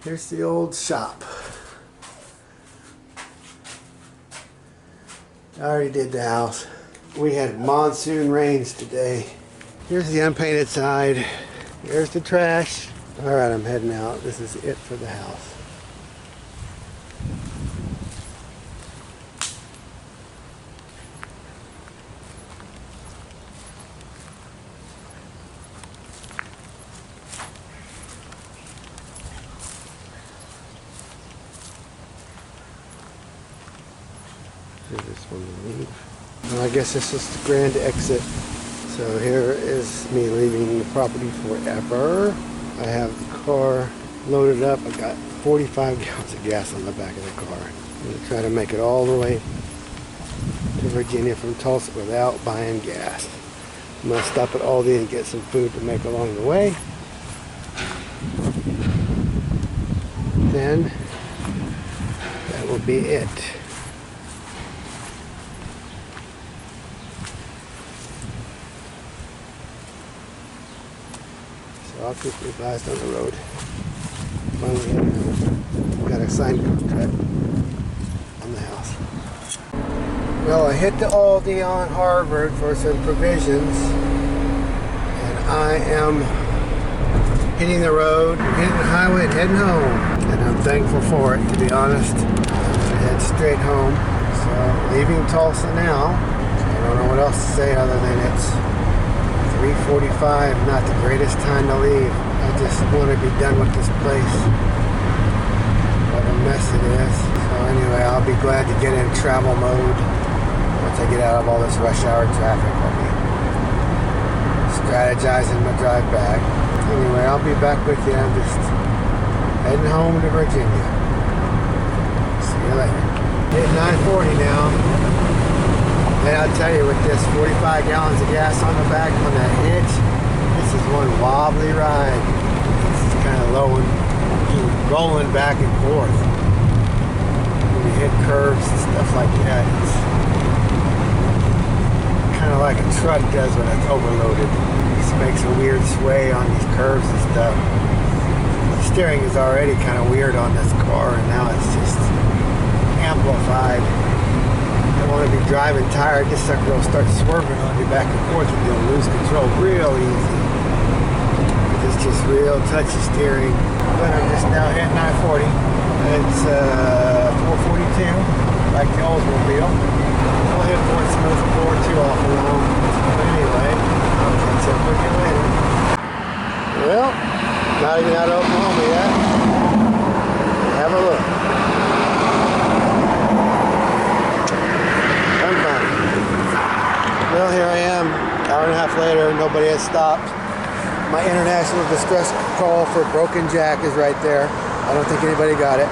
Here's the old shop. I already did the house. We had monsoon rains today. Here's the unpainted side. Here's the trash. All right, I'm heading out. This is it for the house. Here's this one to leave. Well, I guess this is the grand exit. So here is me leaving the property forever. I have the car loaded up. I've got 45 gallons of gas on the back of the car. I'm going to try to make it all the way to Virginia from Tulsa without buying gas. I'm going to stop at Aldi and get some food to make along the way. Then that will be it. So I'll keep you advised on the road. Finally got a signed contract on the house. Well, I hit the Aldi on Harvard for some provisions, and I am hitting the road, hitting the highway, and heading home. And I'm thankful for it, to be honest. I'm gonna head straight home. So leaving Tulsa now. I don't know what else to say other than it's 3:45, not the greatest time to leave. I just want to be done with this place. What a mess it is. So anyway, I'll be glad to get in travel mode once I get out of all this rush hour traffic. I'll be strategizing my drive back. Anyway, I'll be back with you. I'm just heading home to Virginia. See you later. Hit 940 now. And I'll tell you, with this 45 gallons of gas on the back on that hitch, this is one wobbly ride. This is kind of low and rolling back and forth. When you hit curves and stuff like that, it's kind of like a truck does when it's overloaded. It just makes a weird sway on these curves and stuff. The steering is already kind of weird on this car, and now it's just amplified. I want to be driving tired. This sucker will start swerving on you back and forth, and you'll lose control real easy. It's just real touchy steering. But I'm just now hitting 940. It's 442, like the Oldsmobile. We'll hit Fort Smith before too awful long. But anyway, I'll catch up with you later. Well, not even out of Oklahoma yet. Have a look. Well, here I am, hour and a half later, nobody has stopped. My international distress call for broken jack is right there. I don't think anybody got it.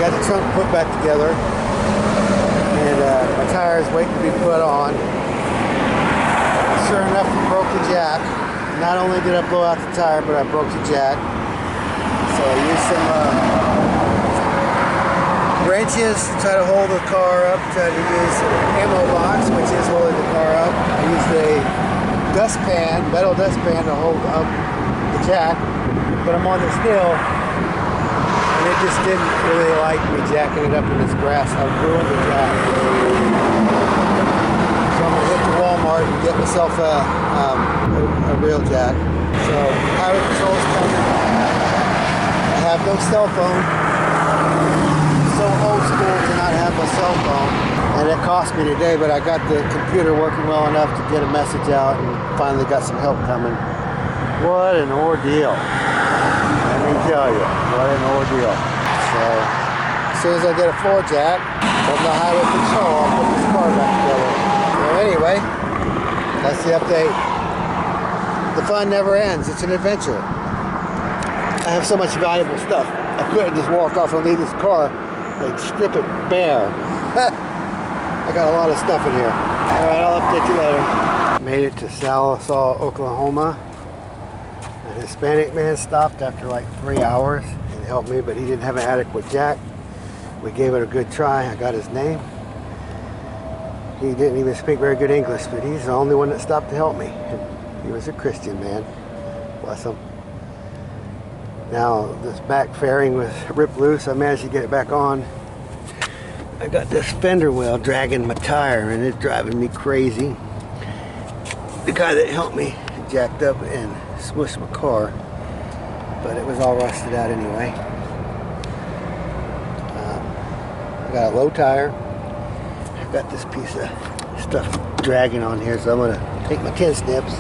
Got the trunk put back together, and my tire is waiting to be put on. Sure enough, I broke the jack. Not only did I blow out the tire, but I broke the jack. So I used some wrenches to try to hold the car up, try to use an ammo box, which is holding the car up. I used a dustpan, metal dustpan, to hold up the jack, but I'm on this hill, and it just didn't really like me jacking it up in this grass. I ruined the jack. So I'm gonna hit the Walmart and get myself a real jack. So highway patrol's coming. I have no cell phone. So old school to not have a cell phone, and it cost me today, but I got the computer working well enough to get a message out and finally got some help coming. What an ordeal. Let me tell you, what an ordeal. So as soon as I get a floor jack from the highway patrol, I'll put this car back together. So anyway, that's the update. The fun never ends. It's an adventure. I have so much valuable stuff. I couldn't just walk off and leave this car. Like strip it bare. I got a lot of stuff in here. Alright, I'll update you later. Made it to Tulsa, Oklahoma. A Hispanic man stopped after like 3 hours and helped me, but he didn't have an adequate jack. We gave it a good try. I got his name. He didn't even speak very good English, but he's the only one that stopped to help me. He was a Christian man. Bless him. Now this back fairing was ripped loose. I managed to get it back on. I got this fender well dragging my tire and it's driving me crazy. The guy that helped me jacked up and smushed my car, but it was all rusted out anyway. I got a low tire. I've got this piece of stuff dragging on here, so I'm going to take my 10 snips,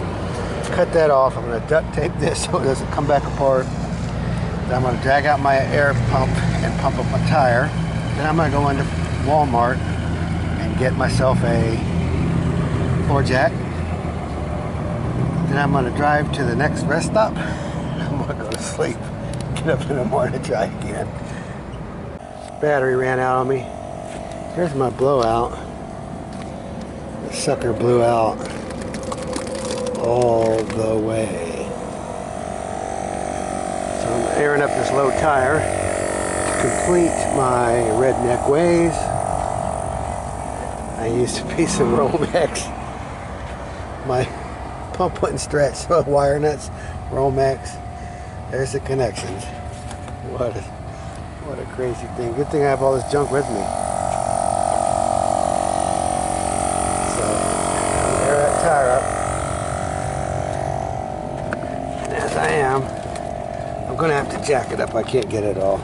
cut that off. I'm going to duct tape this so it doesn't come back apart. Then I'm going to drag out my air pump and pump up my tire. Then I'm going to go into Walmart and get myself a floor jack. Then I'm going to drive to the next rest stop. I'm going to go to sleep. Get up in the morning and try again. Battery ran out on me. Here's my blowout. The sucker blew out all the way. So I'm airing up this low tire to complete my redneck ways. I used a piece of Romex. My pump wouldn't stretch, so wire nuts, Romex. There's the connections. What a crazy thing. Good thing I have all this junk with me. So I'm gonna air that tire up. And as I am, I'm gonna have to jack it up. I can't get it all.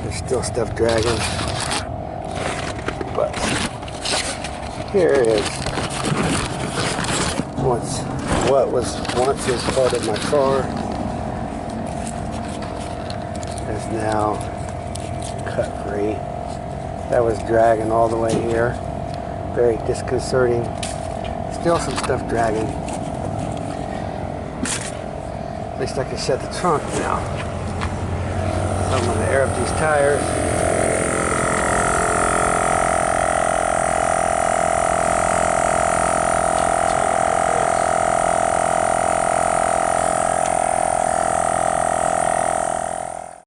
There's still stuff dragging. But here is what was once part of my car is now cut free. That was dragging all the way here. Very disconcerting. Still some stuff dragging. At least I can shut the trunk now. So I'm going to air up these tires.